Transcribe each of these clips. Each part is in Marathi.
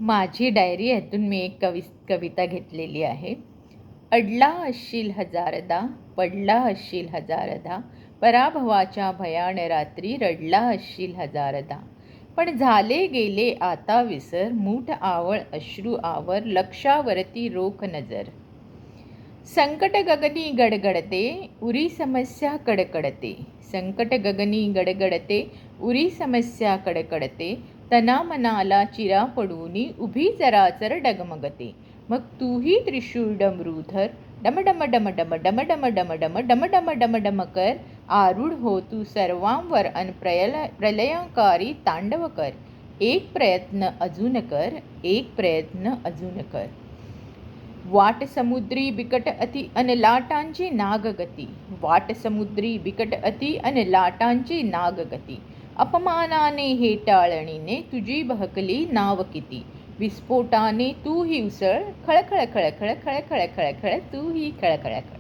माझी डायरी ह्यातून मी एक कविता घेतलेली आहे. अडला असशील हजारदा, पडला असशील हजारदा, पराभवाच्या भयान रात्री रडला असशील हजारदा. पण झाले गेले आता विसर, मूठ आवळ अश्रू आवर, लक्षावरती रोख नजर. संकट गगनी गडगडते, उरी समस्या कडकडते. संकट गगनी गडगडते, उरी समस्या कडकडते. तना मनाला चिरा पडूनी उभी जराचर डगमगते. मग तूही त्रिशूळ डमरूधर, डमडम डम डम डम डम डम डम डम डम डम डम कर. आरूढ हो तू सर्वांवर अन प्रलयंकारी तांडव कर. एक प्रयत्न अजून कर, एक प्रयत्न अजून कर. वाट समुद्री बिकट अति अन लाटांची नागगती. वाट समुद्री बिकट अति अन लाटांची नागगती. अपमानाने हे टाळणीने तुझी बहकली नाव किती. विस्फोटाने तू ही उसळ, खळखळ खळखळ खळखळ खळखळ तू ही खळखळ खळ.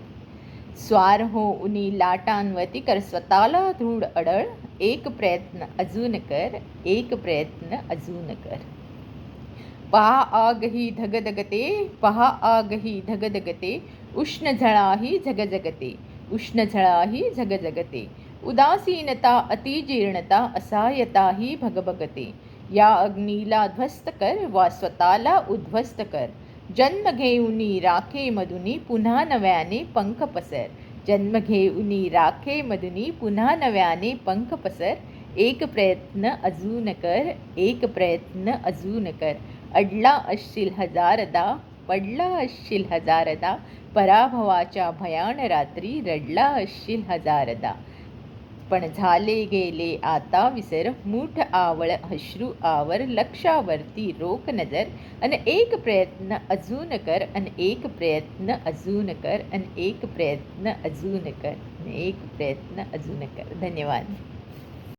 स्वार हो उनी लाटांवती कर स्वतःला दृढ अडळ. एक प्रयत्न अजून कर, एक प्रयत्न अजून कर. पहा आग ही धगधगते, पहा आग ही धगधगते. उष्ण झळाही झगझगते, उष्ण झळाही झगझगते. उदासीनता अतिजीर्णता असहायताही भगभगते. या अग्नीला ध्वस्त कर वा स्वतःला उद्ध्वस्त कर. जन्म घेऊनी राखेमधुनी पुन्हा नव्याने पंख पसर. जन्म घेऊनी राखेमधुनी पुन्हा नव्याने पंख पसर. एक प्रयत्न अजून कर, एक प्रयत्न अजून कर. अडला असशील हजारदा, पडला असशील हजारदा, पराभवाच्या भयान रात्री रडला असशील हजारदा. पण झाले गेले आता विसर, मूठ आवळ अश्रू आवर, लक्षावरती रोख नजर. अन एक प्रयत्न अजून कर, अन एक प्रयत्न अजून कर, अन एक प्रयत्न अजून कर, अन एक प्रयत्न अजून कर. धन्यवाद.